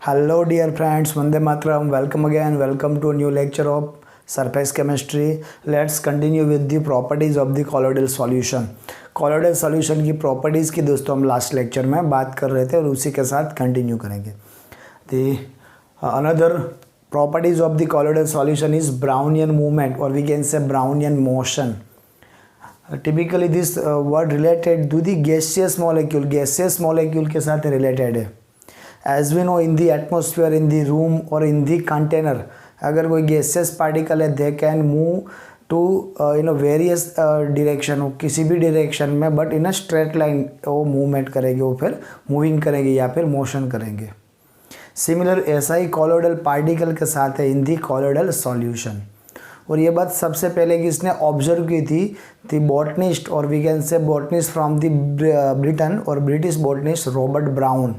Hello dear friends, Vande Mataram, welcome again, welcome to a new lecture of surface chemistry. Let's continue with the properties of the colloidal solution. colloidal solution की properties की दोस्तों हम last lecture में बात कर रहे थे और उसी के साथ कंटिन्यू करेंगे. Another properties of the colloidal solution is Brownian movement or we can say Brownian motion. Typically this word related to the gaseous molecule के साथ related है. As we know in the atmosphere, in the room or in the container, अगर कोई gaseous particle है they can move to various direction, वो किसी भी direction में but in a straight line वो movement करेंगे, वो फिर moving करेंगे या फिर motion करेंगे. Similar ऐसा ही colloidal particle के साथ है in the colloidal solution. और ये बात सबसे पहले किसने ऑब्जर्व की थी? दी बॉटनिस्ट और we can say botanist from the Britain और British botanist Robert Brown.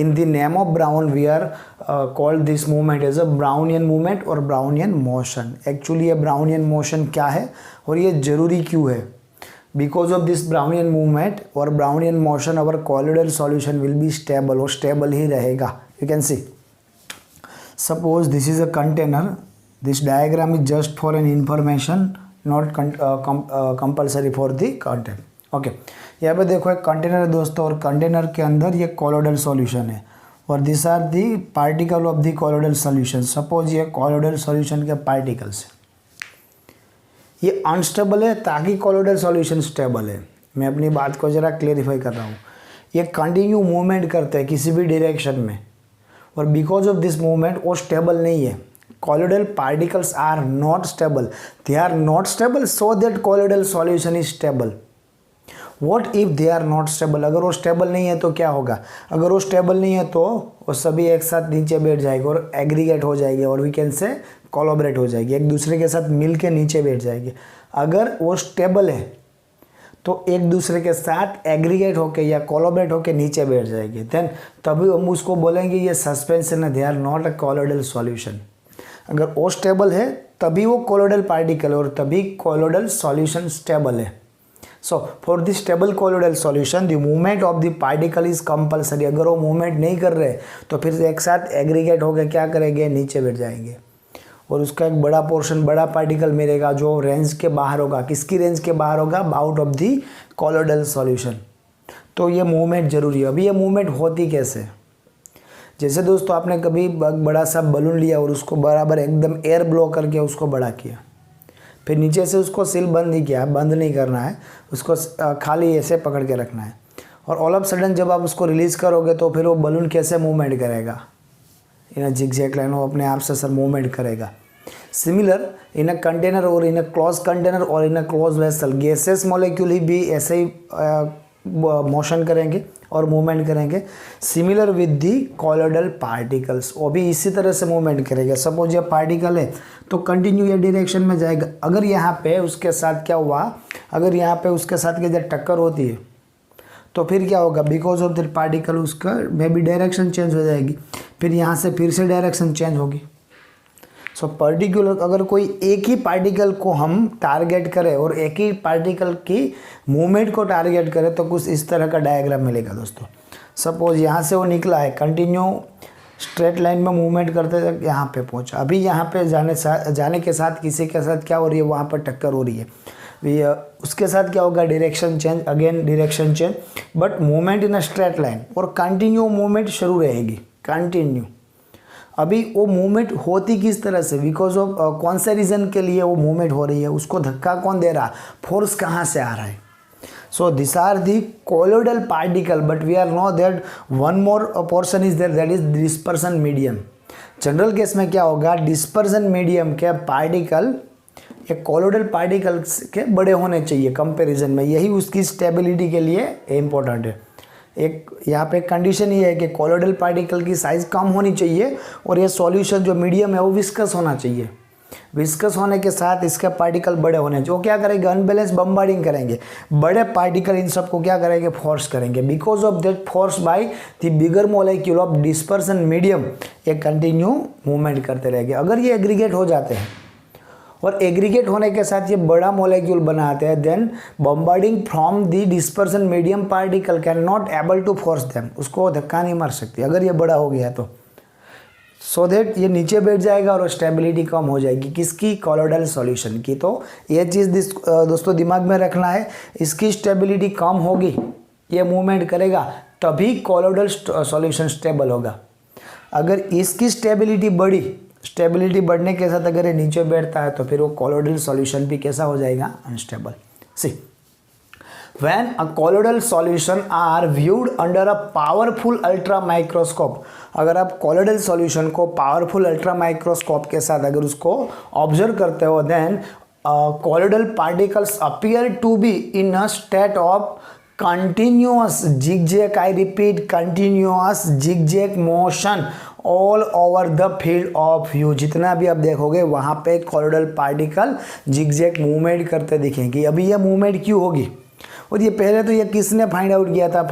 In the name of Brown, we are called this movement as a Brownian movement or Brownian motion. Actually ये Brownian motion क्या है और ये ज़रूरी क्यों है? Because of this Brownian movement or Brownian motion, our colloidal solution will be stable और stable ही रहेगा. You can see. Suppose this is a container. This diagram is just for an information, not compulsory for the content. Okay यहाँ पे देखो एक container है दोस्तों और container के अंदर ये कॉलोइडल सॉल्यूशन है और this are the particle of the colloidal solution. Suppose ये कॉलोइडल सॉल्यूशन के पार्टिकल्स ये अनस्टेबल है ताकि कॉलोइडल सॉल्यूशन स्टेबल है. मैं अपनी बात को ज़रा क्लेरिफाई कर रहा हूँ. ये कंटिन्यू मूवमेंट करते हैं किसी भी डायरेक्शन में और बिकॉज ऑफ दिस मूवमेंट वो स्टेबल नहीं है. colloidal particles are not stable. They are not stable so that colloidal solution is stable. What if they are not stable? अगर वो स्टेबल नहीं है तो क्या होगा? अगर वो स्टेबल नहीं है तो वो सभी एक साथ नीचे बैठ जाएंगे और एग्रीगेट हो जाएंगे और वी कैन से कोलैबोरेट हो जाएगी, एक दूसरे के साथ मिल के नीचे बैठ जाएंगे. अगर वो स्टेबल है तो एक दूसरे के साथ एग्रीगेट होके या कोलैबोरेट होके नीचे बैठ जाएंगे. देन तभी हम उसको बोलेंगे ये सस्पेंशन है, they are not a colloidal solution. अगर वो स्टेबल है तभी वो कोलॉइडल पार्टिकल और तभी कोलॉइडल सॉल्यूशन स्टेबल है. So for the stable colloidal solution the movement of the particle is compulsory. अगर वो मूवमेंट नहीं कर रहे तो फिर एक साथ एग्रीगेट होकर क्या करेंगे, नीचे बैठ जाएंगे और उसका एक बड़ा पोर्शन, बड़ा पार्टिकल मिलेगा जो रेंज के बाहर होगा. किसकी रेंज के बाहर होगा? Out of the colloidal solution. तो ये मूवमेंट जरूरी है. अभी ये मूवमेंट होती कैसे? जैसे दोस्तों आपने कभी बड़ा सा बलून लिया और उसको बराबर एकदम एयर ब्लो करके उसको बड़ा किया, फिर नीचे से उसको सील बंद नहीं किया, बंद नहीं करना है, उसको खाली ऐसे पकड़ के रखना है और ऑल ऑफ सडन जब आप उसको रिलीज़ करोगे तो फिर वो बलून कैसे मूवमेंट करेगा? इन अ जिगजैग लाइन वो अपने आप से सर मूवमेंट करेगा. सिमिलर इन अ कंटेनर और इन अ क्लोज कंटेनर और in a close vessel gases molecule ही भी ऐसे ही मोशन करेंगे और मूवमेंट करेंगे. Similar with the colloidal particles, वो भी इसी तरह से मूवमेंट करेंगे. सपोज ये पार्टिकल है तो कंटिन्यू ये डायरेक्शन में जाएगा. अगर यहाँ पे उसके साथ क्या हुआ, अगर यहाँ पे उसके साथ की जब टक्कर होती है तो फिर क्या होगा? बिकॉज ऑफ दैट पार्टिकल उसका मे बी डायरेक्शन चेंज हो जाएगी, फिर यहाँ से फिर से डायरेक्शन चेंज होगी. सो पर्टिकुलर अगर कोई एक ही पार्टिकल को हम टारगेट करें और एक ही पार्टिकल की मूवमेंट को टारगेट करें तो कुछ इस तरह का डायग्राम मिलेगा दोस्तों. सपोज यहाँ से वो निकला है, कंटिन्यू स्ट्रेट लाइन में मूवमेंट करते तक यहाँ पे पहुँचा. अभी यहाँ पे जाने के साथ किसी के साथ क्या हो रही है? वहाँ पर टक्कर हो रही है. उसके साथ क्या होगा? Direction change, again direction change, but movement in a straight line और कंटिन्यू मूवमेंट शुरू रहेगी, कंटिन्यू. अभी वो मूवमेंट होती किस तरह से? बिकॉज ऑफ कौन से रीज़न के लिए वो मूवमेंट हो रही है? उसको धक्का कौन दे रहा? फोर्स कहाँ से आ रहा है? So this are the colloidal particle but we are know that one more portion is there, that is dispersion medium. General case में क्या होगा? डिस्पर्सन मीडियम के पार्टिकल ये कोलॉइडल पार्टिकल्स के बड़े होने चाहिए कंपैरिजन में. यही उसकी स्टेबिलिटी के लिए इम्पोर्टेंट है. एक यहाँ पे कंडीशन ये है कि कोलॉइडल पार्टिकल की साइज़ कम होनी चाहिए और ये सॉल्यूशन जो मीडियम है वो विस्कस होना चाहिए. विस्कस होने के साथ इसके पार्टिकल बड़े होने चाहिए. वो क्या करेंगे? अनबैलेंस बम्बार्डिंग करेंगे. बड़े पार्टिकल इन सबको क्या करेंगे? फोर्स करेंगे. Because of that force by the bigger molecule of dispersion medium ये कंटिन्यू मूवमेंट करते रहेंगे. अगर ये एग्रीगेट हो जाते हैं और एग्रीगेट होने के साथ ये बड़ा मॉलिक्यूल बनाते हैं, then bombarding from the dispersion medium particle can not able to force them. उसको धक्का नहीं मार सकती अगर ये बड़ा हो गया तो. सो दैट ये नीचे बैठ जाएगा और स्टेबिलिटी कम हो जाएगी किसकी, कॉलोइडल सॉल्यूशन की। तो ये चीज़ दोस्तों दिमाग में रखना है, इसकी स्टेबिलिटी कम होगी, ये मूवमेंट करेगा तभी कॉलोइडल सॉल्यूशन स्टेबल होगा। अगर इसकी स्टेबिलिटी बढ़ी, स्टेबिलिटी बढ़ने के साथ अगर ये नीचे बैठता है तो फिर वो कॉलोइडल सॉल्यूशन भी कैसा हो जाएगा, unstable. See when a colloidal solution are viewed under a powerful ultra microscope, अगर आप colloidal solution को powerful ultra microscope के साथ अगर उसको ऑब्जर्व करते हो, then colloidal particles appear to be in a state of continuous zigzag, I repeat continuous zigzag motion all over the field of view। जितना भी आप देखोगे वहाँ पे colloidal particle zigzag मूवमेंट करते दिखेंगे। अभी ये मूवमेंट क्यों होगी, और ये पहले तो ये किसने फाइंड आउट किया था,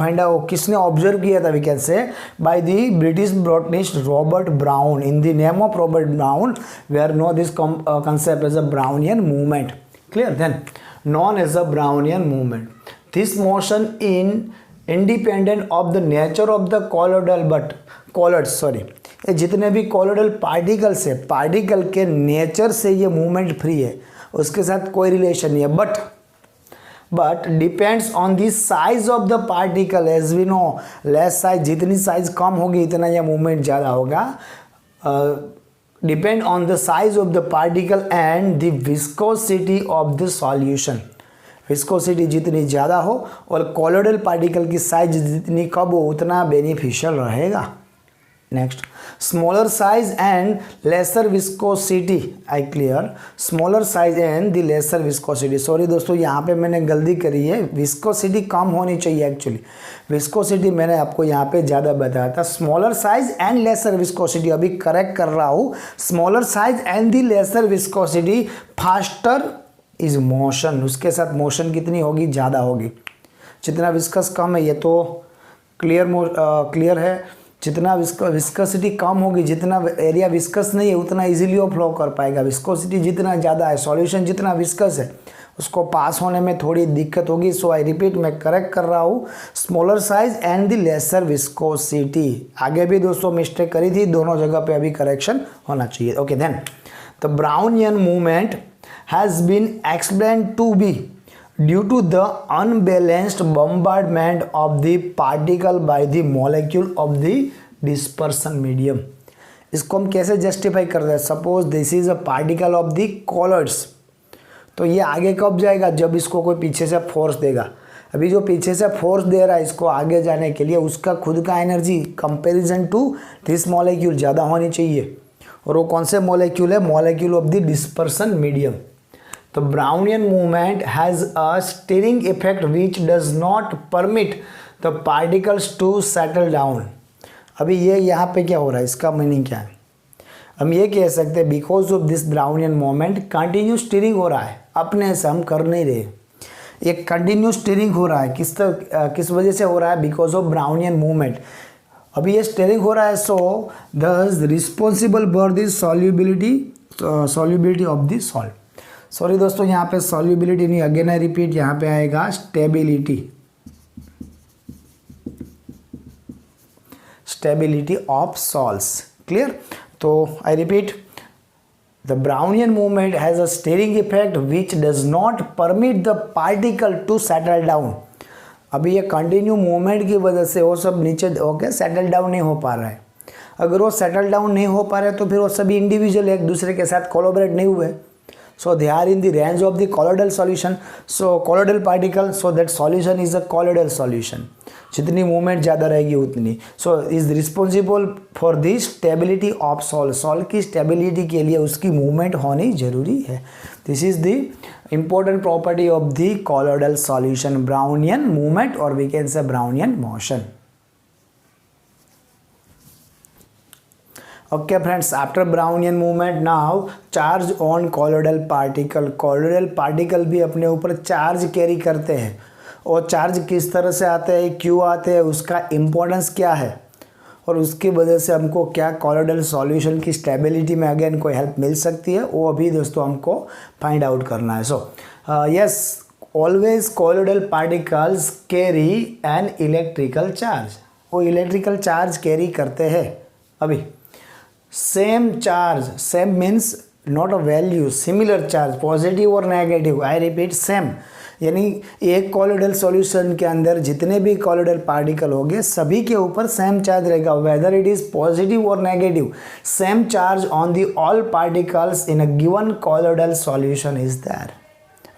किसने ऑब्जर्व किया था, we can say by the British botanist Robert Brown. In the name of Robert Brown we are know this concept as a Brownian movement, clear, then known as the Brownian movement। This motion in independent of the nature of the colloidal but colloids, sorry, ये जितने भी colloidal particles है, particle के nature से ये movement free है, उसके साथ कोई रिलेशन नहीं है, but depends on the size of the particle. As we know less size, जितनी साइज कम होगी इतना यह मूवमेंट ज़्यादा होगा। Depend on the size of the particle and the viscosity of the solution. Viscosity जितनी ज़्यादा हो और कॉलोइडल पार्टिकल की साइज जितनी कम हो उतना बेनिफिशियल रहेगा। Next, smaller size and lesser viscosity, I clear, smaller size and the lesser viscosity. Sorry दोस्तों यहाँ पे मैंने गलती करी है, विस्कोसिटी कम होनी चाहिए एक्चुअली, विस्कोसिटी मैंने आपको यहाँ पे ज़्यादा बताया था। Smaller size and lesser viscosity, अभी करेक्ट कर रहा हूँ, smaller size and the lesser viscosity, faster is motion, उसके साथ मोशन कितनी होगी, ज़्यादा होगी। जितना विस्कस कम है ये तो क्लियर है, जितना विस्कोसिटी कम होगी, जितना एरिया विस्कस नहीं है उतना इजीली वो फ्लो कर पाएगा। विस्कोसिटी जितना ज़्यादा है, सॉल्यूशन जितना विस्कस है उसको पास होने में थोड़ी दिक्कत होगी। सो आई रिपीट, मैं करेक्ट कर रहा हूँ, smaller size and the lesser viscosity. आगे भी दोस्तों मिस्टेक करी थी, दोनों जगह पे अभी करेक्शन होना चाहिए। Okay, then the Brownian movement has been explained to be due to the unbalanced bombardment of the particle by the molecule of the dispersion medium। इसको हम कैसे जस्टिफाई करते हैं, suppose this is a particle of the colloids, तो ये आगे कब जाएगा, जब इसको कोई पीछे से फोर्स देगा। अभी जो पीछे से फोर्स दे रहा है इसको आगे जाने के लिए, उसका खुद का energy comparison to this molecule ज़्यादा होनी चाहिए, और वो कौन से मॉलिक्यूल है, molecule of the dispersion medium. The Brownian movement has a steering effect which does not permit the particles to settle down। अभी ये यहाँ पे क्या हो रहा है, इसका मीनिंग क्या है, हम ये कह सकते हैं because of this Brownian moment continue steering हो रहा है, अपने से हम कर नहीं रहे, ये कंटिन्यू स्टीयरिंग हो रहा है। किस वजह से हो रहा है, बिकॉज ऑफ ब्राउनियन मूवमेंट। अभी ये स्टीयरिंग हो रहा है, सो दस responsible for this solubility of this salt. Sorry दोस्तों यहाँ पे सॉल्युबिलिटी नहीं, अगेन आई रिपीट, यहाँ पे आएगा स्टेबिलिटी ऑफ सॉल्ट्स, क्लियर। तो I repeat, the Brownian movement has a steering effect which does not permit the particle to settle down. अभी ये कंटिन्यू मूवमेंट की वजह से वो सब नीचे होकर सेटल डाउन नहीं हो पा रहा है। अगर वो सेटल डाउन नहीं हो पा रहे तो फिर वो सभी इंडिविजुअल एक दूसरे के साथ कोलैबोरेट नहीं हुए, so they are in the range of the colloidal solution, so colloidal particle, so that solution is a colloidal solution। जितनी मूवमेंट ज़्यादा रहेगी उतनी, so is responsible for the stability of salt की स्टेबिलिटी के लिए उसकी मूवमेंट होनी जरूरी है। This is the important property of the colloidal solution, Brownian movement or we can say Brownian motion। Okay friends, after Brownian movement now charge on colloidal particle। colloidal particle भी अपने ऊपर charge carry करते हैं, और charge किस तरह से आते हैं, क्यों आते हैं, उसका इम्पोर्टेंस क्या है, और उसकी वजह से हमको क्या colloidal सॉल्यूशन की स्टेबिलिटी में अगेन कोई हेल्प मिल सकती है, वो अभी दोस्तों हमको फाइंड आउट करना है। So yes, always colloidal particles carry an electrical charge, वो इलेक्ट्रिकल चार्ज कैरी करते हैं। अभी same charge, same means not a value, similar charge, positive और नेगेटिव, आई रिपीट सेम, यानी एक कॉलोइडल सॉल्यूशन के अंदर जितने भी कॉलोइडल पार्टिकल होंगे सभी के ऊपर सेम चार्ज रहेगा, वेदर इट इज पॉजिटिव और negative, same charge on the all particles in a given colloidal solution is there.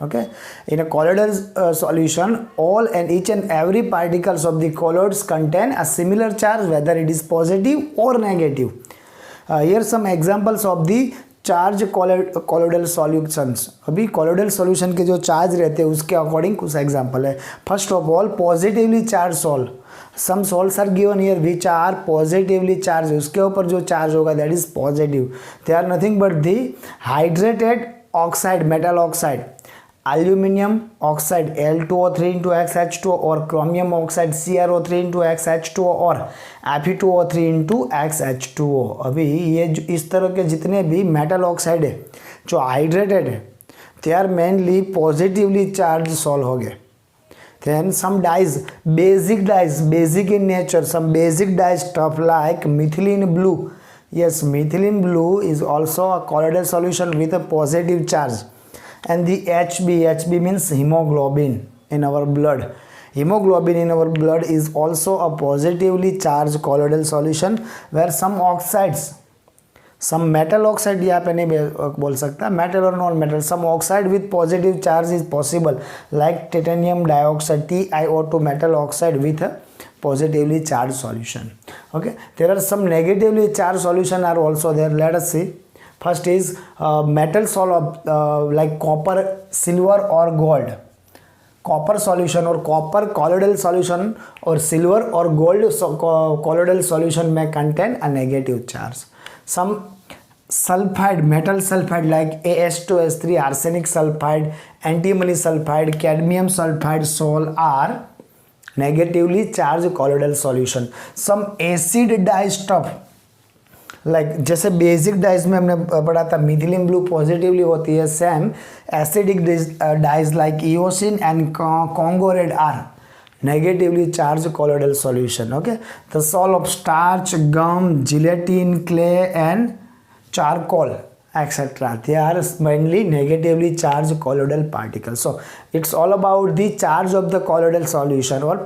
Okay, in a colloidal solution, all and each and every particles of the colloids contain a similar charge, whether it is positive or negative. Here some examples of the charge colloidal solutions. अभी colloidal solution के जो charge रहते हैं उसके according कुछ example है. First of all positively charge salt, some salts are given here which are positively charge, उसके ऊपर जो चार्ज होगा that is positive. They are nothing but the hydrated oxide, metal oxide, aluminum oxide Al2O3 into XH2O और chromium oxide CrO3 into XH2O और Fe2O3 into XH2O. अभी ये इस तरह के जितने भी मेटल ऑक्साइड है जो हाइड्रेटेड है they are mainly positively charge solve हो गए. Then some dyes, basic dyes, basic in nature, some basic dye stuff like methylene blue. Yes, methylene blue is also a colloidal solution with a positive charge. And the HB means hemoglobin in our blood. Hemoglobin in our blood is also a positively charged colloidal solution where some oxides, some metal oxide यहाँ पे नहीं बोल सकता, metal or non metal, some oxide with positive charge is possible like titanium dioxide TiO2 metal oxide with a positively charged solution. Okay, there are some negatively charged solution are also there. Let us see. First is metal solid like copper, silver or gold. Copper solution or copper colloidal solution or silver or gold colloidal solution may contain a negative charge. Some sulfide, metal sulfide like AS2S3, arsenic sulfide, antimony sulfide, cadmium sulfide salt are negatively charged colloidal solution. Some acid dye stuff like जैसे basic dyes में हमने पढ़ा था methylene blue positively होती है, same acidic dyes like eosin and Congo red are negatively charge colloidal solution. Okay, the salt of starch, gum, gelatin, clay and charcoal etc. They are mainly negatively charged colloidal particles. So it's all about the charge of the colloidal solution or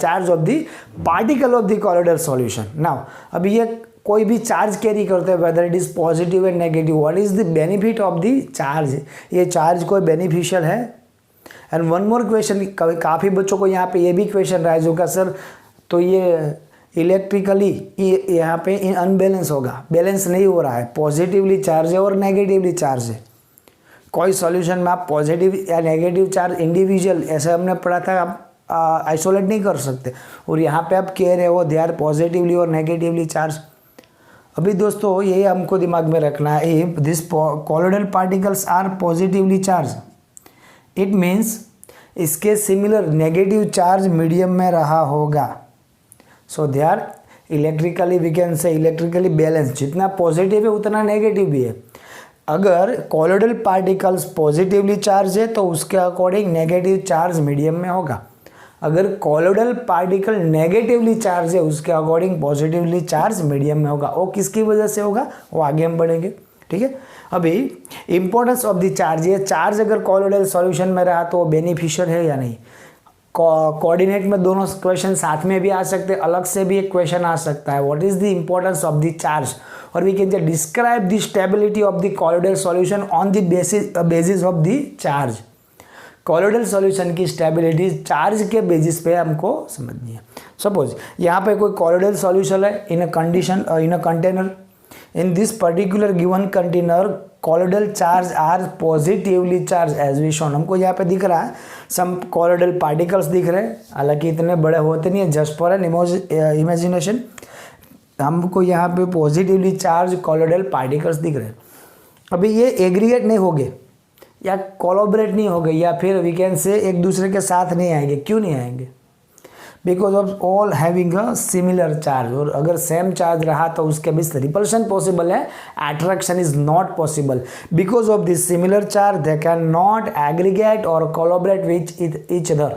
charge of the particle of the colloidal solution. Now अभी ये कोई भी charge carry करते हैं whether it is positive and negative, what is the benefit of the charge, ये charge कोई beneficial है. And one more question, काफ़ी बच्चों को यहाँ पे ये भी क्वेश्चन राइज होगा सर तो ये इलेक्ट्रिकली यहाँ पे अनबैलेंस होगा, बैलेंस नहीं हो रहा है, पॉजिटिवली चार्ज है और नेगेटिवली चार्ज है. कोई सॉल्यूशन में आप पॉजिटिव या नेगेटिव चार्ज इंडिविजुअल ऐसे हमने पढ़ा था आप आइसोलेट नहीं कर सकते, और यहाँ पे आप कह रहे हो दे आर पॉजिटिवली और नेगेटिवली चार्ज. अभी दोस्तों ये हमको दिमाग में रखना है, if this colloidal particles are positively charge it means इसके सिमिलर नेगेटिव चार्ज मीडियम में रहा होगा. So they are electrically we can say electrically balance, जितना पॉजिटिव है उतना नेगेटिव भी है. अगर colloidal particles पॉजिटिवली चार्ज है तो उसके अकॉर्डिंग नेगेटिव चार्ज मीडियम में होगा. अगर colloidal पार्टिकल नेगेटिवली चार्ज है उसके अकॉर्डिंग पॉजिटिवली चार्ज मीडियम में होगा. वो किसकी वजह से होगा वो आगे हम बढ़ेंगे. ठीक है, अभी इंपॉर्टेंस ऑफ द चार्ज, ये चार्ज अगर colloidal सॉल्यूशन में रहा तो बेनिफिशियल है या नहीं. कोऑर्डिनेट में दोनों क्वेश्चन साथ में भी आ सकते हैं, अलग से भी एक क्वेश्चन आ सकता है. What is the importance of the charge, और we can describe the stability of the colloidal solution on the basis of the charge. colloidal solution की स्टेबिलिटी चार्ज के बेसिस पे हमको समझनी है. सपोज यहाँ पे कोई colloidal सॉल्यूशन है in a container, in this particular given container colloidal charge are positively charge as we shown. हमको यहाँ पे दिख रहा है सम colloidal पार्टिकल्स दिख रहे हैं, हालांकि इतने बड़े होते नहीं है, जस्ट फॉर एन इमेजिनेशन. हमको यहाँ पे पॉजिटिवली चार्ज colloidal पार्टिकल्स दिख रहे हैं. अभी ये एग्रीगेट नहीं हो गए या कोलैबोरेट नहीं हो गए या फिर वी कैन से एक दूसरे के साथ नहीं आएंगे. क्यों नहीं आएंगे? Because of all having a similar charge. और अगर सेम चार्ज रहा तो उसके बीच रिपल्शन पॉसिबल है, attraction is not possible. Because of this similar charge they can not aggregate और कोलैबोरेट विथ ईच अदर.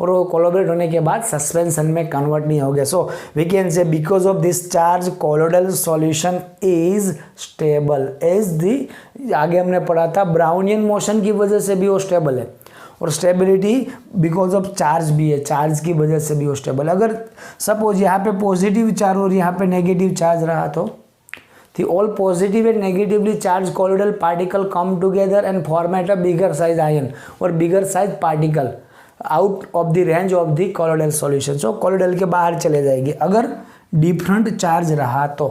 और वो कोलैबोरेट होने के बाद सस्पेंशन में कन्वर्ट नहीं हो गया। So we can say because of this charge colloidal solution is stable as the, आगे हमने पढ़ा था ब्राउनियन मोशन की वजह से भी वो स्टेबल है, और स्टेबिलिटी बिकॉज ऑफ चार्ज भी है, चार्ज की वजह से भी वो स्टेबल। अगर सपोज यहाँ पे पॉजिटिव चार्ज और यहाँ पे नेगेटिव चार्ज रहा तो all positive and negatively charge colloidal particle come together and format a bigger size ion और bigger size particle out of the range of the colloidal solution. So colloidal के बाहर चले जाएगी अगर डिफरेंट चार्ज रहा तो।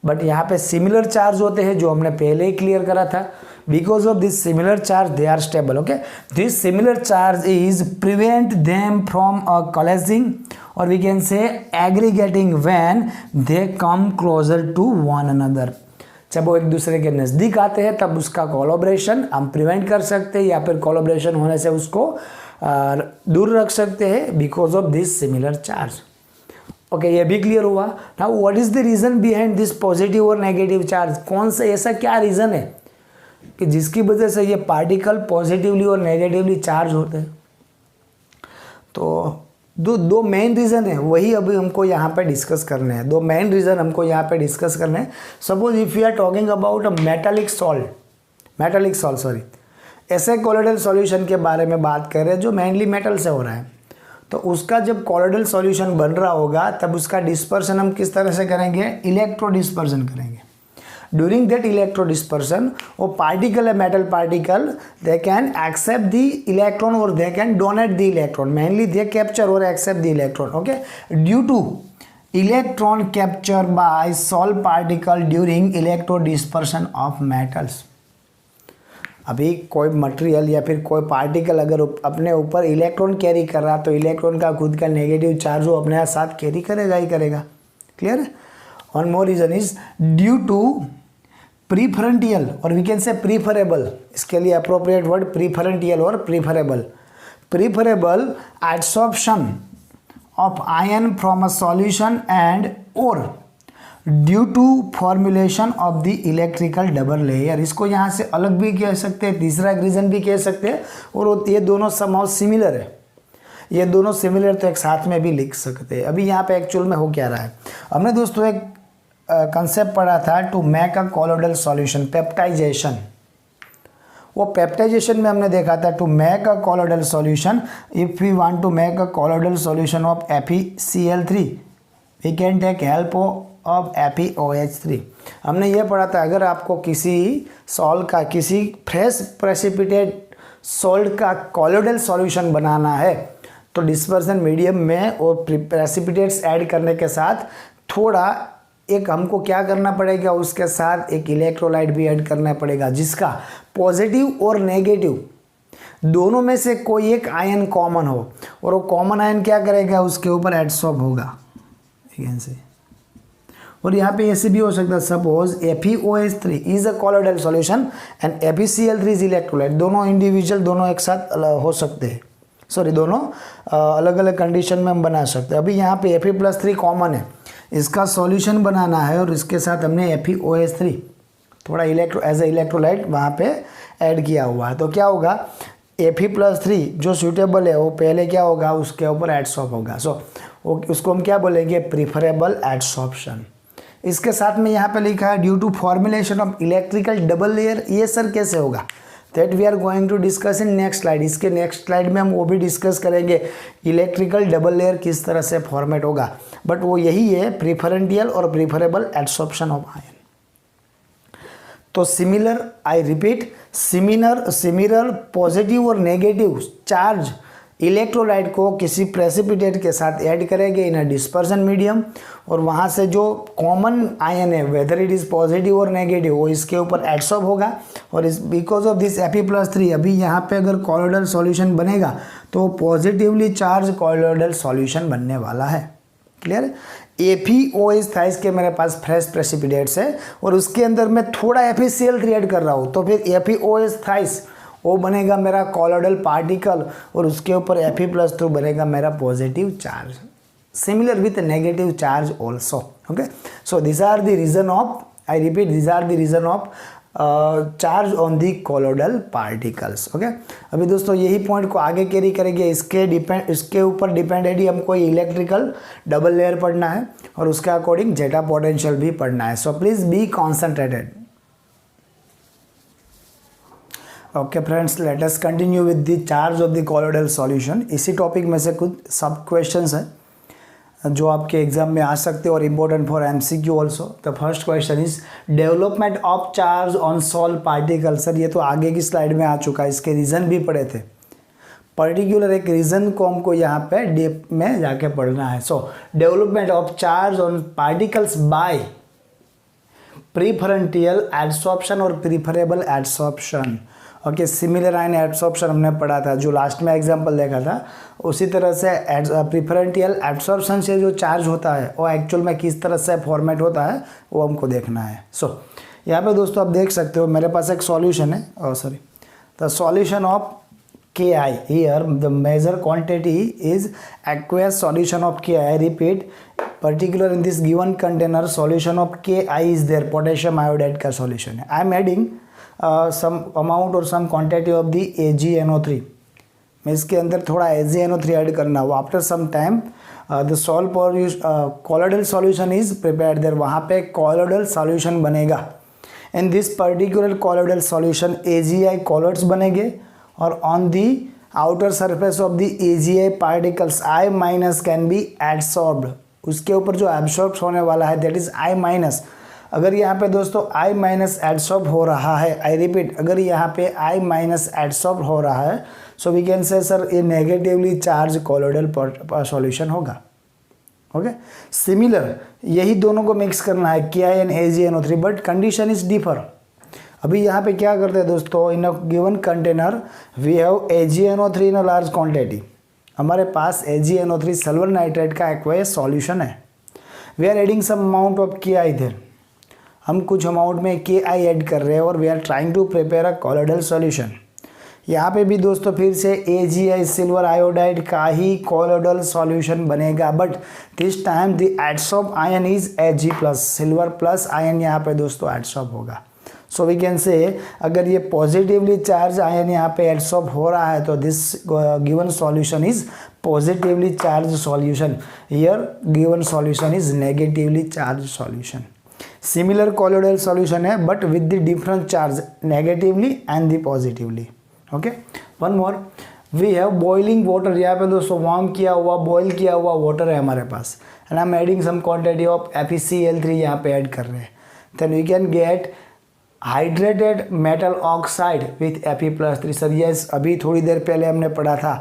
बट यहाँ पे सिमिलर चार्ज होते हैं जो हमने पहले ही क्लियर करा था। Because of this similar charge they are stable. Okay, this similar charge is prevent them from colliding और we can say aggregating when they come closer to one another. जब वो एक दूसरे के नज़दीक आते हैं तब उसका कोलैबोरेशन हम प्रिवेंट कर सकते हैं या फिर कोलैबोरेशन होने से उसको दूर रख सकते हैं because of this similar charge. Okay, ये भी क्लियर हुआ। Now what is the reason behind this positive और नेगेटिव चार्ज? कौन सा ऐसा क्या रीजन है कि जिसकी वजह से ये पार्टिकल पॉजिटिवली और नेगेटिवली चार्ज होते हैं? तो दो मेन रीज़न है, वही अभी हमको यहाँ पे डिस्कस करने हैं। दो मेन रीज़न हमको यहाँ पे डिस्कस करने हैं। Suppose if you are talking about a metallic salt sorry, ऐसे कोलोइडल सॉल्यूशन के बारे में बात कर रहे हैं जो मेनली मेटल से हो रहा है, तो उसका जब कोलोइडल सॉल्यूशन बन रहा होगा तब उसका डिस्पर्सन हम किस तरह से करेंगे? इलेक्ट्रो डिस्पर्सन करेंगे। ड्यूरिंग दैट इलेक्ट्रो डिस्पर्सन वो पार्टिकल है, metal particle, they can accept the electron और they can donate the electron, mainly they capture और accept the electron. Okay, due to electron capture by salt particle during electro dispersion of metals. अभी कोई material या फिर कोई particle अगर अपने ऊपर इलेक्ट्रॉन कैरी कर रहा तो इलेक्ट्रॉन का खुद का नेगेटिव चार्ज वो अपने साथ कैरी करेगा ही करेगा। क्लियर है? One more reason is due to preferential और वी कैन से प्रीफरेबल, इसके लिए अप्रोप्रिएट वर्ड प्रीफरेंटियल और preferable absorption of ion from a solution and और due to formulation of the electrical double layer. इसको यहाँ से अलग भी कह सकते हैं, तीसरा एक रीजन भी कह सकते हैं, और ये दोनों समहाउ सिमिलर है। ये दोनों सिमिलर तो एक साथ में भी लिख सकते हैं। अभी यहाँ पे एक्चुअल में हो क्या रहा है, हमने दोस्तों एक कंसेप्ट पढ़ा था to make a colloidal solution, peptization. वो पेप्टाइजेशन में हमने देखा था to make a colloidal solution, if we want to make a colloidal solution of FeCl3 we can take help of FeOH3। हमने ये पढ़ा था अगर आपको किसी सॉल्ट का, किसी फ्रेश प्रेसिपिटेट सॉल्ट का कोलोइडल सॉल्यूशन बनाना है तो डिस्पर्सन मीडियम में और प्रेसिपिटेट्स ऐड करने के साथ थोड़ा एक हमको क्या करना पड़ेगा, उसके साथ एक इलेक्ट्रोलाइट भी ऐड करना पड़ेगा जिसका पॉजिटिव और नेगेटिव दोनों में से कोई एक आयन कॉमन हो, और वो कॉमन आयन क्या करेगा, उसके ऊपर एडसॉर्ब होगा। से और यहाँ पे ऐसे भी हो सकता है, suppose FeOH3 is a colloidal solution and FeCl3 is electrolyte. दोनों इंडिविजुअल, दोनों एक साथ हो सकते हैं, सॉरी दोनों अलग अलग कंडीशन में हम बना सकते हैं। अभी यहाँ पे Fe+3 कॉमन है, इसका सॉल्यूशन बनाना है और इसके साथ हमने FeOH3 थोड़ा एज ए इलेक्ट्रोलाइट वहाँ पे ऐड किया हुआ है, तो क्या होगा Fe+3 जो सूटेबल है वो पहले क्या होगा, उसके ऊपर एडसॉर्ब होगा। सो उसको हम क्या बोलेंगे, प्रीफरेबल एडसॉर्प्शन। इसके साथ में यहाँ पे लिखा है due to formulation of electrical double layer. ये सर कैसे होगा, that we are going to discuss in next slide. इसके नेक्स्ट स्लाइड में हम वो भी डिस्कस करेंगे इलेक्ट्रिकल डबल लेयर किस तरह से फॉर्मेट होगा, बट वो यही है प्रीफरेंटियल और प्रीफरेबल एडसॉर्प्शन ऑफ आयन। तो similar, I repeat, similar positive और नेगेटिव चार्ज इलेक्ट्रोलाइट को किसी प्रेसिपिटेट के साथ ऐड करेंगे इन अ डिस्पर्सन मीडियम, और वहाँ से जो कॉमन आयन है वेदर इट इज़ पॉजिटिव और नेगेटिव वो इसके ऊपर एडसॉर्ब होगा, और इस बिकॉज ऑफ दिस Fe+3 अभी यहाँ पे अगर कोलोइडल सॉल्यूशन बनेगा तो पॉजिटिवली चार्ज कोलोइडल सॉल्यूशन बनने वाला है। क्लियर है? FeOH था, इसके मेरे पास फ्रेश प्रेसिपिटेट्स है और उसके अंदर मैं थोड़ा FeCl3 ऐड कर रहा हूँ, तो फिर FeOH थाइस वो बनेगा मेरा कोलोइडल पार्टिकल और उसके ऊपर Fe+2 बनेगा मेरा positive charge, similar with negative charge also. Okay, so this are the reason of, I repeat, this are the reason of charge on the colloidal particles. Okay, अभी दोस्तों यही पॉइंट को आगे कैरी करेंगे, इसके ऊपर डिपेंडेड ही हमको इलेक्ट्रिकल डबल लेयर पढ़ना है और उसके अकॉर्डिंग जेटा पोटेंशियल भी पढ़ना है। So please be concentrated. Okay friends, let us continue with the charge of the colloidal solution. इसी टॉपिक में से कुछ सब क्वेश्चंस हैं जो आपके एग्जाम में आ सकते हैं और important for MCQ also. The first question is development of charge on solve particle. Sir ये तो आगे की स्लाइड में आ चुका है, इसके रीज़न भी पढ़े थे। पर्टिकुलर एक रीज़न को हमको यहाँ पे डीप में जाके पढ़ना है। So development of charge on particles by preferential adsorption और preferable adsorption. Okay, similar ion adsorption हमने पढ़ा था, जो लास्ट में एग्जांपल देखा था। उसी तरह से प्रीफरेंटियल एडसॉर्प्शन से जो चार्ज होता है वो एक्चुअल में किस तरह से फॉर्मेट होता है वो हमको देखना है। सो यहाँ पे दोस्तों आप देख सकते हो मेरे पास एक सॉल्यूशन है, sorry, the solution of Ki here the measure quantity is aqueous solution of Ki. Repeat, particular in this given container solution of Ki is there, potassium iodide का solution है। I am adding some amount or some quantity of the AgNO3। मैं इसके अंदर थोड़ा AgNO3 add करना हो। After some time the solve for colloidal solution is prepared there, वहाँ पे कोलोडल सॉल्यूशन बनेगा। In this particular colloidal solution AgI colloids बनेंगे और on the outer surface of the AgI particles I minus can be adsorbed. उसके ऊपर जो absorb होने वाला है दैट इज I माइनस। अगर यहाँ पे दोस्तों I माइनस एडसॉर्ब हो रहा है, आई रिपीट, अगर यहाँ पे I माइनस एडसॉर्ब हो रहा है, so we can say sir ये नेगेटिवली चार्ज कोलोडल सॉल्यूशन होगा। ओके, सिमिलर यही दोनों को मिक्स करना है Ki and AgNO3, but condition is differ. अभी यहाँ पे क्या करते हैं दोस्तों, in a given container we have AgNO3 in a large quantity. हमारे पास AgNO3 सिल्वर नाइट्रेट का एक्वायस सॉल्यूशन है। We are adding some amount of Ki इधर, हम कुछ अमाउंट में Ki ऐड कर रहे हैं और we are trying to prepare a colloidal solution. यहाँ पे भी दोस्तों फिर से AgI सिल्वर आयोडाइड का ही कोलोडल सॉल्यूशन बनेगा, but this time the adsorb ion is Ag+, silver plus ion यहाँ पे दोस्तों एडसॉर्ब होगा। सो वी कैन से अगर ये पॉजिटिवली चार्ज आयन यहाँ पे एडसॉर्ब हो रहा है तो this given solution is positively charge solution, here given solution is negatively charge solution. Similar colloidal solution है but with the different charge, negatively and the positively. Okay, one more, we have boiling water. यहाँ पे दोस्तों warm किया हुआ, boil किया हुआ water है हमारे पास, and I am adding some quantity of FeCl3 यहाँ पे ऐड कर रहे हैं। Then we can get hydrated metal oxide with Fe+3। Sir yes, अभी थोड़ी देर पहले हमने पढ़ा था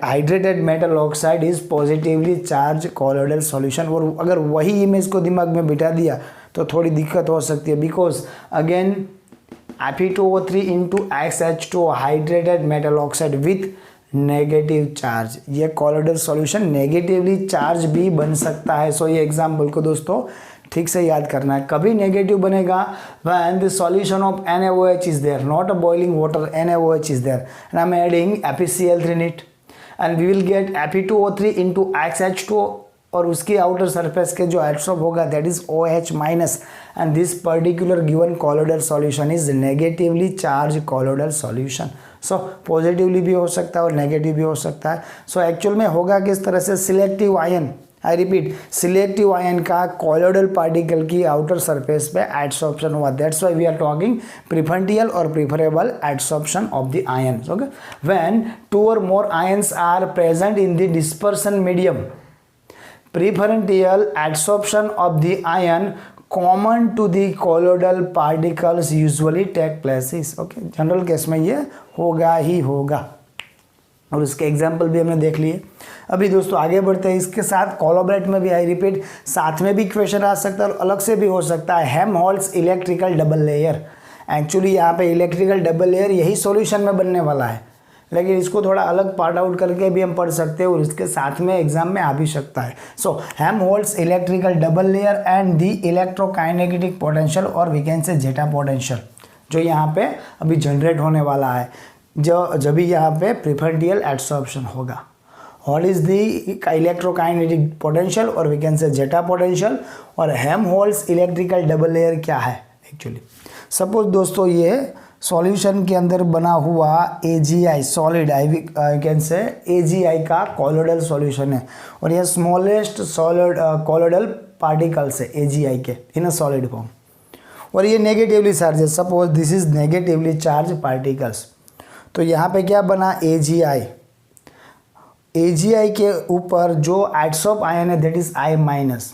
hydrated metal oxide is positively charge colloidal solution. और अगर वही इमेज को दिमाग में बिठा दिया तो थोड़ी दिक्कत हो सकती है, because again Fe2O3 into XH2 hydrated metal oxide with negative charge, ये कोलोडल सॉल्यूशन नेगेटिवली चार्ज भी बन सकता है। सो ये एग्जाम्पल को दोस्तों ठीक से याद करना है। कभी नेगेटिव बनेगा when the solution of NaOH is there, not a boiling water, NaOH is there, and I'm adding FeCl3 in it, and we will get Fe2O3 into XH2 और उसकी आउटर सरफेस के जो एडसॉर्ब होगा that is OH-, and this particular given colloidal solution is negatively charge colloidal solution. So positively भी हो सकता है और नेगेटिव भी हो सकता है। सो एक्चुअल में होगा किस तरह से, selective ion, I repeat, selective ion का कोलोडल पार्टिकल की आउटर सरफेस पे एडसॉर्प्शन हुआ, that's why we are talking preferential और preferable adsorption of the ions. Okay, when 2 or more ions are present in the dispersion medium, preferential adsorption of the ion common to the colloidal particles usually take places. Okay, general case में ये होगा ही होगा और उसके example भी हमने देख लिए। अभी दोस्तों आगे बढ़ते हैं, इसके साथ कोलैबोरेट में भी, आई रिपीट, साथ में भी क्वेश्चन आ सकता है और अलग से भी हो सकता है। Helmholtz electrical double layer, actually यहाँ पे इलेक्ट्रिकल डबल लेयर यही सॉल्यूशन में बनने वाला है, लेकिन इसको थोड़ा अलग पार्ट आउट करके भी हम पढ़ सकते हैं और इसके साथ में एग्जाम में आ भी सकता है। So Helmholtz electrical double layer and the electrokinetic potential और we can say zeta potential जो यहाँ पे अभी जनरेट होने वाला है, जब भी यहाँ पे प्रीफरेंटियल एडसॉर्प्शन होगा। What is the electrokinetic potential और we can say zeta potential, और हेल्महोल्ट्ज इलेक्ट्रिकल डबल लेयर क्या है एक्चुअली। सपोज दोस्तों ये सॉल्यूशन के अंदर बना हुआ AgI solid I can say AgI का कॉलोइडल सॉल्यूशन है और यह स्मॉलेस्ट सॉलिड कॉलोइडल पार्टिकल्स है AgI के इन अ सॉलिड फॉर्म और ये नेगेटिवली चार्ज है। Suppose this is negatively charge particles. तो यहाँ पे क्या बना AgI के ऊपर जो एडसॉप आयन है दैट इज I-।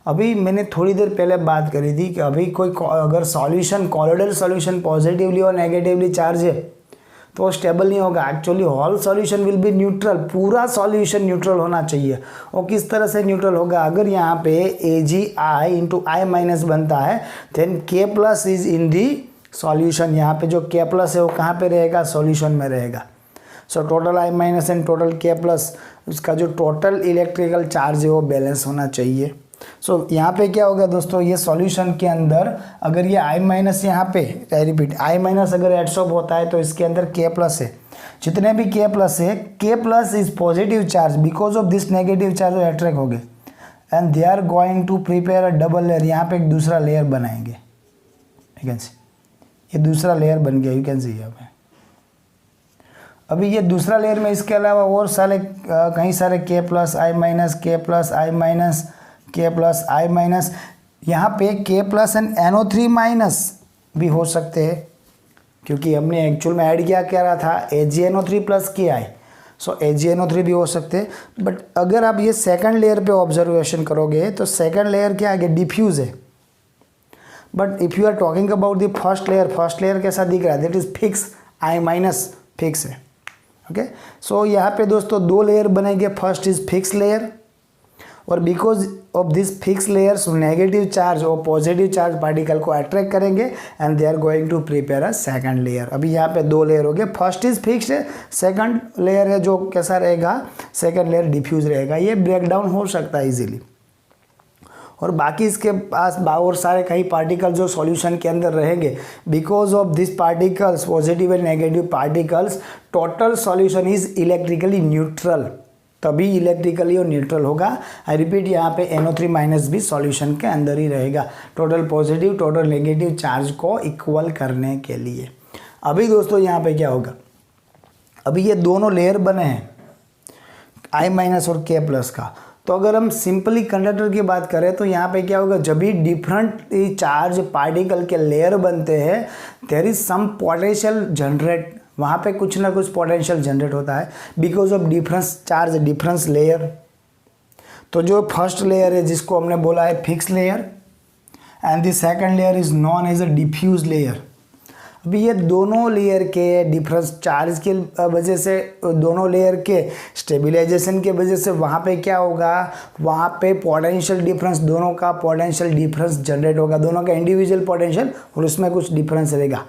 अभी मैंने थोड़ी देर पहले बात करी थी कि अभी कोई अगर सॉल्यूशन कॉलोइडल सॉल्यूशन पॉजिटिवली और नेगेटिवली चार्ज है तो वो स्टेबल नहीं होगा। Actually whole solution will be neutral, पूरा सॉल्यूशन न्यूट्रल होना चाहिए। और किस तरह से न्यूट्रल होगा, अगर यहाँ पे AgI इंटू I- बनता है then K+ is in the solution. यहाँ पे जो K+ है वो कहाँ पे रहेगा, सॉल्यूशन में रहेगा। So total I- and total K+, उसका जो टोटल इलेक्ट्रिकल चार्ज है वो बैलेंस होना चाहिए। सो यहाँ पे क्या होगा दोस्तों, ये सॉल्यूशन के अंदर अगर ये I- यहाँ पे आई रिपीट I- अगर एडसॉर्ब होता है तो इसके अंदर K+ है। जितने भी K+ है, K+ is positive charge, because of this negative charge attract हो गए and they are going to prepare a double layer. यहाँ पे एक दूसरा लेयर बनाएंगे, यू कैन सी ये दूसरा लेयर बन गया, यू कैन सी यहाँ पे। अभी ये दूसरा लेयर में इसके अलावा और सारे कई सारे K+, I- K+, I-, यहाँ पे K+ एंड NO3- भी हो सकते हैं क्योंकि हमने एक्चुअल में ऐड क्या रहा था AgNO3 + Ki। सो AgNO3 भी हो सकते हैं। बट अगर आप ये सेकंड लेयर पे ऑब्जर्वेशन करोगे तो सेकंड लेयर क्या है, डिफ्यूज है। But if you are talking about the first layer कैसा दिख रहा है, that is fix I- fix है। ओके सो यहाँ पे दोस्तों दो लेयर बनेंगे, फर्स्ट इज फिक्स लेयर और because of this fix layers negative charge और पॉजिटिव चार्ज पार्टिकल को अट्रैक्ट करेंगे and they are going to prepare a second layer. अभी यहाँ पे दो लेयर हो गए, फर्स्ट इज फिक्स्ड है, सेकंड लेयर है जो कैसा रहेगा, सेकंड लेयर डिफ्यूज रहेगा। ये ब्रेक डाउन हो सकता है इजीली। और बाकी इसके पास और सारे कई पार्टिकल जो सॉल्यूशन के अंदर रहेंगे, because of this particles positive and negative particles total solution is electrically neutral, तभी इलेक्ट्रिकली और न्यूट्रल होगा। आई रिपीट, यहाँ पे NO3- भी सॉल्यूशन के अंदर ही रहेगा, total positive total negative charge को इक्वल करने के लिए। अभी दोस्तों यहाँ पे क्या होगा, अभी ये दोनों लेयर बने हैं I- और K+ का। तो अगर हम सिंपली कंडक्टर की बात करें तो यहाँ पे क्या होगा, जब भी डिफरेंट चार्ज पार्टिकल के लेयर बनते हैं there is some potential generate, वहाँ पे कुछ ना कुछ पोटेंशियल जनरेट होता है because of difference charge difference layer. तो जो फर्स्ट लेयर है जिसको हमने बोला है fix layer and the second layer is known as a diffuse layer. अभी ये दोनों लेयर के डिफरेंस चार्ज के वजह से, दोनों लेयर के स्टेबिलाइजेशन के वजह से वहाँ पे क्या होगा, वहाँ पे पोटेंशियल डिफरेंस, दोनों का पोटेंशियल डिफरेंस जनरेट होगा, दोनों का इंडिविजुअल पोटेंशियल और उसमें कुछ डिफरेंस रहेगा।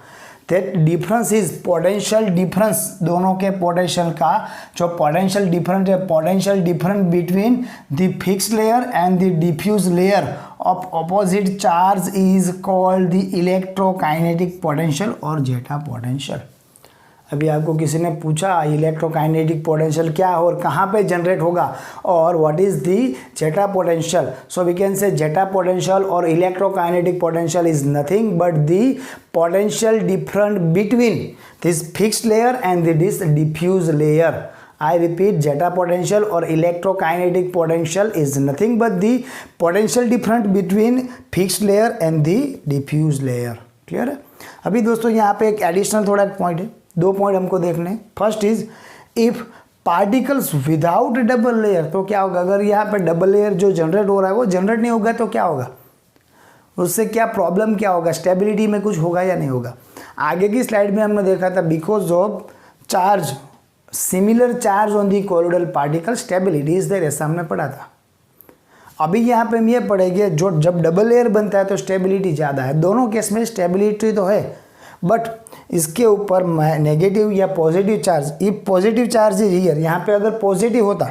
That difference is potential difference, दोनों के पोटेंशियल का जो पोटेंशियल डिफरेंस है, potential difference between the fixed layer and the diffuse layer of opposite charge is called the electrokinetic potential और जेटा पोटेंशियल। अभी आपको किसी ने पूछा इलेक्ट्रोकाइनेटिक पोटेंशियल क्या है और कहाँ पे जनरेट होगा और what is the zeta potential. So we can say zeta potential और electrokinetic potential is nothing but the potential different between this fixed layer and this diffuse layer. I repeat, zeta potential or electrokinetic potential is nothing but the potential difference between fixed layer and the diffuse layer. Clear है। अभी दोस्तों यहाँ पे एक additional थोड़ा एक point है, दो पॉइंट हमको देखने हैं। First is if particles without double layer, तो क्या होगा, अगर यहाँ पे डबल लेयर जो जनरेट हो रहा है वो जनरेट नहीं होगा तो क्या होगा, उससे क्या प्रॉब्लम क्या होगा, स्टेबिलिटी में कुछ होगा या नहीं होगा। आगे की स्लाइड में हमने देखा था because of charge similar charge on the colloidal particle stability is there, ऐसा हमने पढ़ा था। अभी यहाँ पे हम ये पढ़ेंगे जो जब डबल लेयर बनता है तो स्टेबिलिटी ज़्यादा है, दोनों केस में स्टेबिलिटी तो है बट इसके ऊपर नेगेटिव या positive charge, if positive charge is here, यहाँ पे अगर पॉजिटिव होता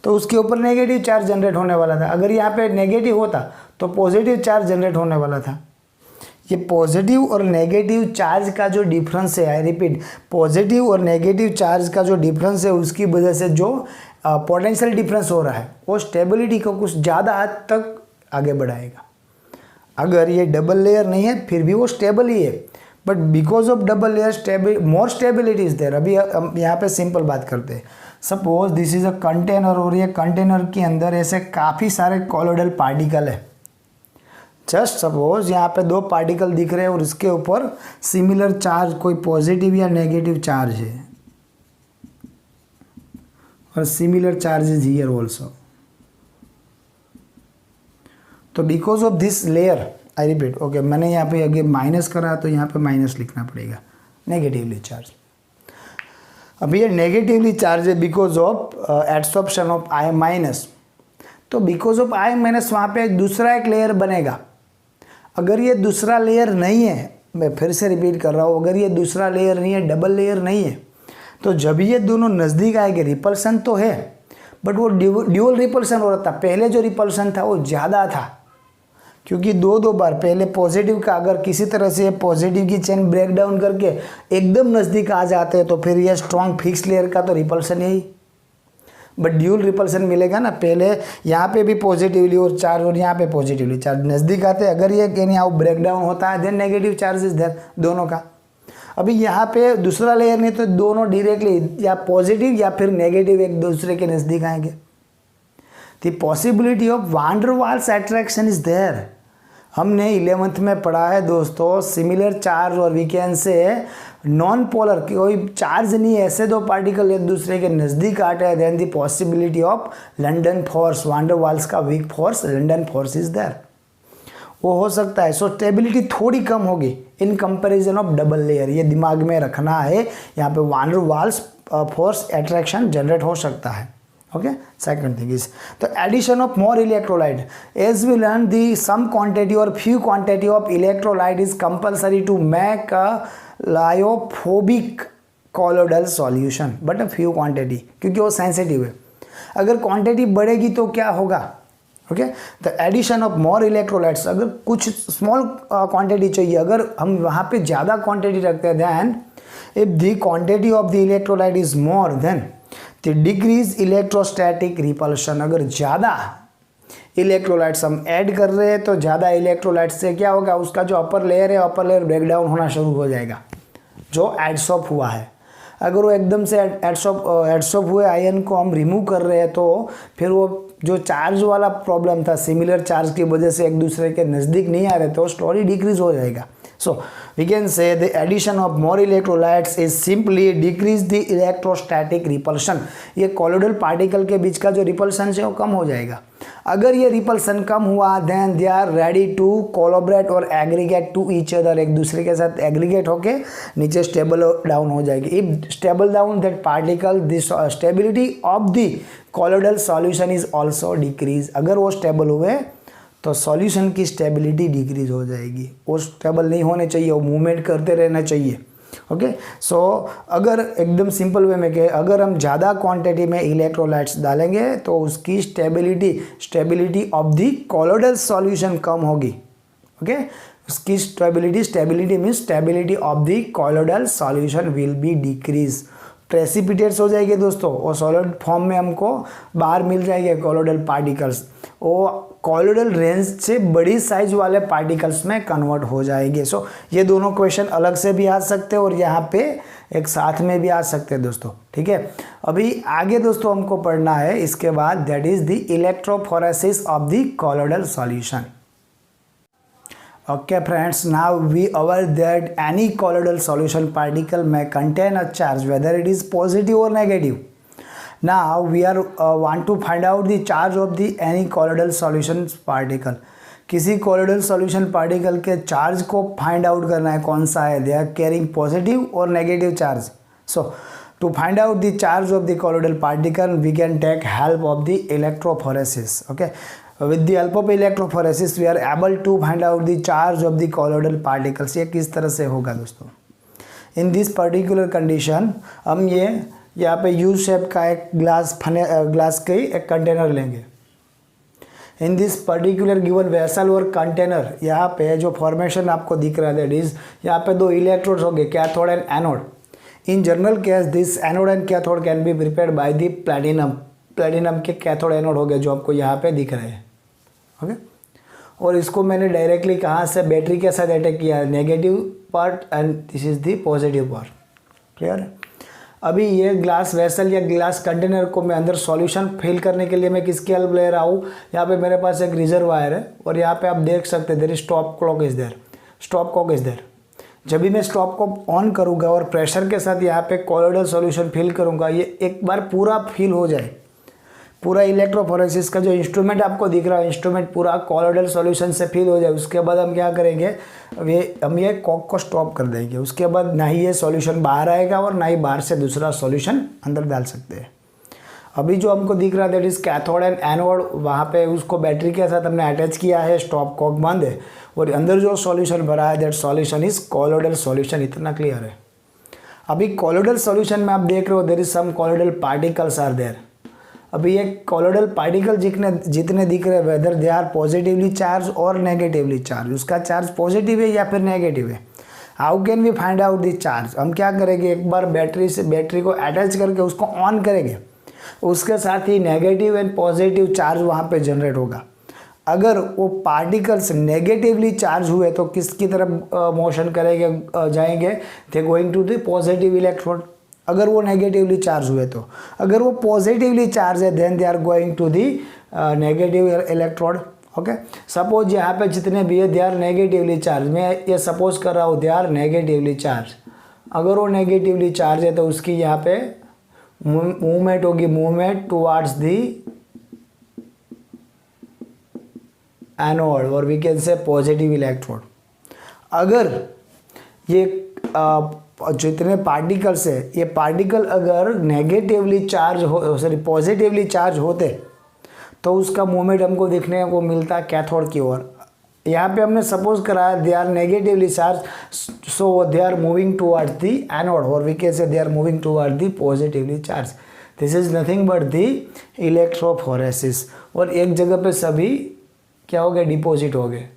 तो उसके ऊपर नेगेटिव चार्ज जनरेट होने वाला था, अगर यहाँ पे नेगेटिव होता तो पॉजिटिव चार्ज जनरेट होने वाला था। ये पॉजिटिव और नेगेटिव चार्ज का जो डिफरेंस है, आई रिपीट, पॉजिटिव और नेगेटिव चार्ज का जो डिफरेंस है उसकी वजह से जो पोटेंशियल डिफरेंस हो रहा है वो स्टेबिलिटी को कुछ ज़्यादा हद तक आगे बढ़ाएगा। अगर ये डबल लेयर नहीं है फिर भी वो स्टेबल ही है, but because of double layer more stability is there. अभी हम यहाँ पे सिंपल बात करते हैं। Suppose this is a container और ये कंटेनर के अंदर ऐसे काफ़ी सारे कॉलोइडल पार्टिकल है। जस्ट सपोज यहाँ पे 2 पार्टिकल दिख रहे हैं और इसके ऊपर सिमिलर चार्ज, कोई पॉजिटिव या नेगेटिव चार्ज है, और similar charge is here also. तो because of this layer, I repeat, okay, मैंने यहाँ पे आगे माइनस करा तो यहाँ पे माइनस लिखना पड़ेगा, नेगेटिवली चार्ज। अब ये नेगेटिवली चार्ज है because of adsorption of I minus. तो बिकॉज ऑफ आई माइनस वहाँ पे दूसरा एक लेयर बनेगा। अगर ये दूसरा लेयर नहीं है, मैं फिर से रिपीट कर रहा हूँ, अगर ये दूसरा लेयर नहीं है, डबल लेयर नहीं है, तो जब ये दोनों नज़दीक आएंगे, रिपल्सन तो है बट वो ड्यूअल रिपल्सन हो रहा था। पहले जो रिपल्सन था वो ज़्यादा था, क्योंकि दो बार पहले पॉजिटिव का अगर किसी तरह से पॉजिटिव की चेन ब्रेक डाउन करके एकदम नज़दीक आ जाते हैं तो फिर ये स्ट्रॉन्ग फिक्स लेयर का तो रिपल्सन यही, बट ड्यूल रिपल्सन मिलेगा ना। पहले यहाँ पे भी पॉजिटिवली और चार्ज और यहाँ पे पॉजिटिवली चार्ज नज़दीक आते हैं, अगर ये कहीं यहाँ ब्रेक डाउन होता है then negative charge is there दोनों का। अभी यहाँ पे दूसरा लेयर नहीं तो दोनों डायरेक्टली या पॉजिटिव या फिर नेगेटिव एक दूसरे के नज़दीक आएंगे। The possibility of van der Waals attraction is there. हमने 11th में पढ़ा है दोस्तों, सिमिलर चार्ज और we can say non polar, कोई चार्ज नहीं है, ऐसे 2 पार्टिकल एक दूसरे के नज़दीक आते हैं, then the possibility of London force, van der Waals का weak force London force is there, वो हो सकता है। सो स्टेबिलिटी थोड़ी कम होगी in comparison of double layer, ये दिमाग में रखना है। यहाँ पे van der Waals force attraction generate हो सकता है। Okay, second thing is the addition of more electrolyte. As we learn the some quantity और few quantity of electrolyte is compulsory to make a lyophobic colloidal solution, but a few quantity, क्योंकि वो sensitive है। अगर quantity बढ़ेगी तो क्या होगा? Okay, the addition of more electrolytes, अगर कुछ स्मॉल क्वांटिटी चाहिए, अगर हम वहाँ पे ज़्यादा क्वांटिटी रखते हैं, then if the quantity of the electrolyte is more then the decrease electrostatic repulsion. अगर ज़्यादा इलेक्ट्रोलाइट्स हम ऐड कर रहे हैं तो ज़्यादा इलेक्ट्रोलाइट्स से क्या होगा, उसका जो अपर लेयर है, अपर लेयर ब्रेक डाउन होना शुरू हो जाएगा, जो एडसॉर्ब हुआ है। अगर वो एकदम से एडसॉर्ब हुए आयन को हम रिमूव कर रहे हैं तो फिर वो जो चार्ज वाला प्रॉब्लम था, सिमिलर चार्ज की वजह से एक दूसरे के नज़दीक नहीं आ रहे, तो स्टोरी डिक्रीज हो जाएगा। So we can say the addition of more electrolytes is simply decrease the electrostatic repulsion। ये colloidal particle के बीच का जो repulsion है वो कम हो जाएगा। अगर ये repulsion कम हुआ then they are ready to collaborate और aggregate to each other, एक दूसरे के साथ aggregate होके नीचे stable down हो जाएगी। If stable down that particle, the stability of the colloidal solution is also decrease। अगर वो stable हुए तो सॉल्यूशन की स्टेबिलिटी डिक्रीज हो जाएगी। वो स्टेबल नहीं होने चाहिए, वो मूवमेंट करते रहना चाहिए। ओके, सो अगर एकदम सिंपल वे में कहें, अगर हम ज़्यादा क्वांटिटी में इलेक्ट्रोलाइट्स डालेंगे तो उसकी stability of the colloidal solution कम होगी। ओके, उसकी stability means stability of the colloidal solution will be decrease, precipitates हो जाएंगे दोस्तों, और सॉलिड फॉर्म में हमको बाहर मिल जाएंगे कॉलोइडल पार्टिकल्स, वो कॉलोइडल रेंज से बड़ी साइज वाले पार्टिकल्स में कन्वर्ट हो जाएंगे। सो ये दोनों क्वेश्चन अलग से भी आ सकते हैं और यहाँ पे एक साथ में भी आ सकते हैं दोस्तों। ठीक है, अभी आगे दोस्तों हमको पढ़ना है इसके बाद, that is the electrophoresis of the colloidal solution. Okay friends, now we aware that any colloidal solution particle may contain a charge, whether it is positive or negative. Now we are want to find out the charge of the any colloidal solution particle. किसी colloidal solution particle के charge को find out करना है, कौन सा है, they are carrying positive or negative charge. So to find out the charge of the colloidal particle we can take help of the electrophoresis. Okay, with the help of electrophoresis we are able to find out the charge of the colloidal particles. ये किस तरह से होगा दोस्तों? In this particular condition हम ये यहाँ पे U शेप का एक ग्लास के एक कंटेनर लेंगे। In this particular given vessel और कंटेनर, यहाँ पे जो फॉर्मेशन आपको दिख रहा है दैट इज, यहाँ पे 2 इलेक्ट्रोड्स होंगे, cathode and anode. In general case this anode and cathode can be prepared by the platinum के कैथोड एनोड हो गए जो आपको यहाँ पे दिख रहे हैं। ओके, और इसको मैंने डायरेक्टली कहाँ से बैटरी के साथ अटैक किया है, negative part and this is the positive part. Clear है। अभी ये ग्लास वेसल या ग्लास कंटेनर को मैं अंदर सॉल्यूशन फिल करने के लिए मैं किसकी हेल्प ले रहा हूँ, यहाँ पे मेरे पास एक रिजर्वायर है और यहाँ पे आप देख सकते हैं there is stop clock is there, stop cock is there. जब भी मैं स्टॉप को ऑन करूँगा और प्रेशर के साथ यहाँ पे कॉलोइडल सॉल्यूशन फिल करूँगा, ये एक बार पूरा फिल हो जाए, पूरा इलेक्ट्रोफोरेसिस का जो इंस्ट्रूमेंट आपको दिख रहा है, इंस्ट्रूमेंट पूरा कॉलोइडल सॉल्यूशन से फिल हो जाए, उसके बाद हम क्या करेंगे, हम ये कॉक को स्टॉप कर देंगे। उसके बाद ना ही ये सॉल्यूशन बाहर आएगा और ना ही बाहर से दूसरा सॉल्यूशन अंदर डाल सकते हैं। अभी जो हमको दिख रहा है that is cathode and anode, वहाँ पे उसको बैटरी के साथ हमने अटैच किया है, स्टॉप कॉक बंद है और अंदर जो सॉल्यूशन भरा है that solution is colloidal solution. इतना क्लियर है। अभी कॉलोइडल सॉल्यूशन में आप देख रहे हो there is some colloidal particles are there. अभी ये कॉलोइडल पार्टिकल जितने दिख रहे हैं whether they are positively charge और नेगेटिवली चार्ज, उसका चार्ज पॉजिटिव है या फिर नेगेटिव है। How can we find out the charge, हम क्या करेंगे, एक बार बैटरी को अटैच करके उसको ऑन करेंगे, उसके साथ ही नेगेटिव एंड पॉजिटिव चार्ज वहाँ पे जनरेट होगा। अगर वो पार्टिकल्स नेगेटिवली चार्ज हुए तो किसकी तरफ मोशन करेंगे, जाएंगे, they going to the positive electrode. अगर वो नेगेटिवली चार्ज हुए तो, अगर वो पॉजिटिवली चार्ज है then they are going to the negative electrode. Okay, suppose यहाँ पे जितने भी है दे आर नेगेटिवली चार्ज, मैं ये सपोज कर रहा हूँ दे आर नेगेटिवली चार्ज। अगर वो नेगेटिवली चार्ज है तो उसकी यहाँ पे मूवमेंट होगी, मूवमेंट टुवार्ड्स दी एनोड और we can say positive electrode. अगर ये जितने पार्टिकल्स है, ये पार्टिकल अगर नेगेटिवली चार्ज हो, सॉरी पॉजिटिवली चार्ज होते तो उसका मूवमेंट हमको देखने को मिलता कैथोड की ओर। यहाँ पे हमने सपोज करा they are negatively charge, so they are moving towards the anode और we can say they are moving towards the positively charge. This is nothing but the electrophoresis. और एक जगह पे सभी क्या हो गए, डिपॉजिट हो गए।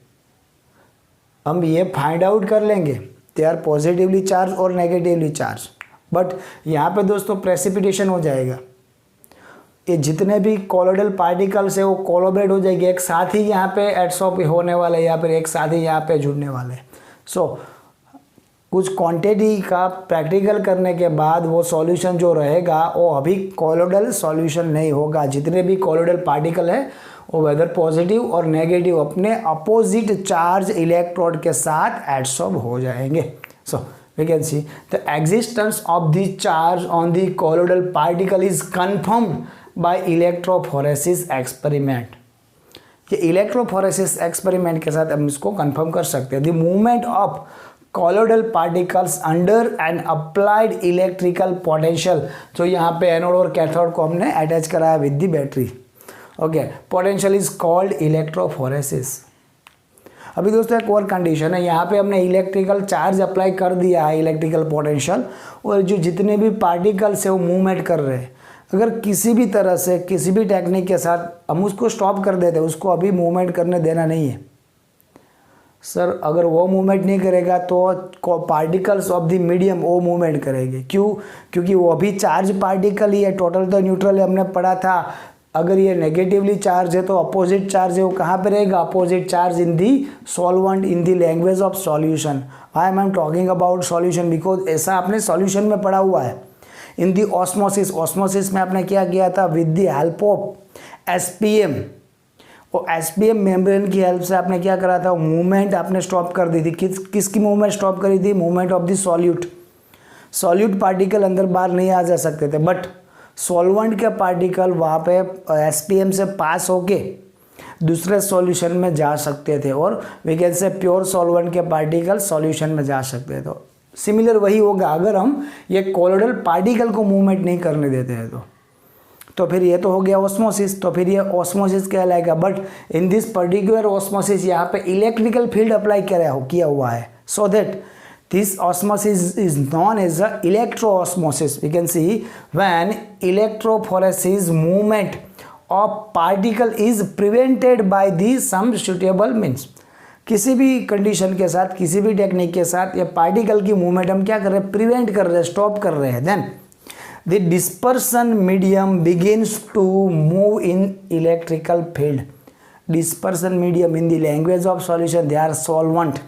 हम ये फाइंड आउट कर लेंगे दे आर पॉजिटिवली चार्ज और नेगेटिवली चार्ज, बट यहाँ पे दोस्तों प्रेसिपिटेशन हो जाएगा। ये जितने भी कॉलोइडल पार्टिकल्स है वो कोलोबरेट हो जाएंगे, एक साथ ही यहाँ पे एडसॉर्ब होने वाले या फिर एक साथ ही यहाँ पे जुड़ने वाले। सो कुछ क्वांटिटी का प्रैक्टिकल करने के बाद वो सॉल्यूशन जो रहेगा वो अभी कॉलोइडल सॉल्यूशन नहीं होगा। जितने भी कॉलोइडल पार्टिकल है वो वेदर पॉजिटिव और नेगेटिव अपने अपोजिट चार्ज इलेक्ट्रोड के साथ एडसॉर्ब हो जाएंगे। So we can see the existence of the charge on the colloidal particle is confirmed by electrophoresis experiment. ये इलेक्ट्रोफोरेसिस एक्सपेरिमेंट के साथ हम इसको कंफर्म कर सकते हैं। The movement of colloidal particles under an applied electrical potential, जो यहाँ पे एनोड और कैथोड को हमने अटैच कराया with the battery. Okay, potential is called electrophoresis. अभी दोस्तों एक और कंडीशन है, यहाँ पे हमने इलेक्ट्रिकल चार्ज अप्लाई कर दिया है, इलेक्ट्रिकल पोटेंशियल, और जो जितने भी पार्टिकल्स है वो मूवमेंट कर रहे हैं। अगर किसी भी तरह से किसी भी टेक्निक के साथ हम उसको स्टॉप कर देते, उसको अभी मूवमेंट करने देना नहीं है सर। अगर वो मूवमेंट नहीं करेगा तो पार्टिकल्स ऑफ द मीडियम वो मूवमेंट करेंगे। क्यों? क्योंकि वो अभी चार्ज पार्टिकल ही है, टोटल तो न्यूट्रल है, हमने पढ़ा था। अगर ये नेगेटिवली चार्ज है तो अपोजिट चार्ज है वो कहाँ पे रहेगा, opposite charge in the solvent in the language of solution. I am talking about solution because ऐसा आपने सॉल्यूशन में पढ़ा हुआ है। इन दी ऑस्मोसिस, ऑस्मोसिस में आपने क्या किया था, with the help of SPM, और एसपीएम मेम्ब्रेन की हेल्प से आपने क्या करा था, मूवमेंट आपने स्टॉप कर दी थी। किसकी मूवमेंट स्टॉप करी थी, movement of the solute. Solute particle अंदर बाहर नहीं आ जा सकते थे, बट सॉल्वेंट के पार्टिकल वहाँ पे एसपीएम से पास होके दूसरे सॉल्यूशन में जा सकते थे, और we can say pure solvent के पार्टिकल सॉल्यूशन में जा सकते थे। तो सिमिलर वही होगा अगर हम ये कॉलोइडल पार्टिकल को मूवमेंट नहीं करने देते हैं तो फिर ये तो हो गया ऑस्मोसिस, तो फिर ये ऑस्मोसिस कहलाएगा। But in this particular osmosis यहाँ पे इलेक्ट्रिकल फील्ड अप्लाई किया हुआ है, so that this osmosis is known as the electroosmosis. We can see when electrophoresis movement of particle is prevented by the some suitable means. किसी भी condition के साथ, किसी भी टेक्निक के साथ ये पार्टिकल की मूवमेंट हम क्या कर रहे हैं, प्रिवेंट कर रहे हैं, स्टॉप कर रहे हैं। Then the dispersion medium begins to move in electrical field. dispersion medium in the language of solution, they are solvent.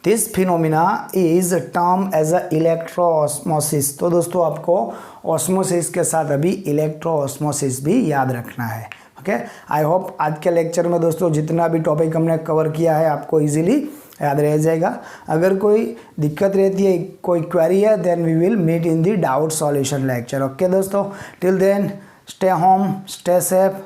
This phenomena is termed as a electroosmosis. तो दोस्तों आपको ऑस्मोसिस के साथ अभी इलेक्ट्रोऑस्मोसिस भी याद रखना है. ओके, आई होप आज के लेक्चर में दोस्तों जितना भी टॉपिक हमने कवर किया है आपको इजीली याद रह जाएगा. अगर कोई दिक्कत रहती है, कोई क्वेरी है, then we will meet in the doubt solution lecture. Okay दोस्तों, till then stay home, stay safe.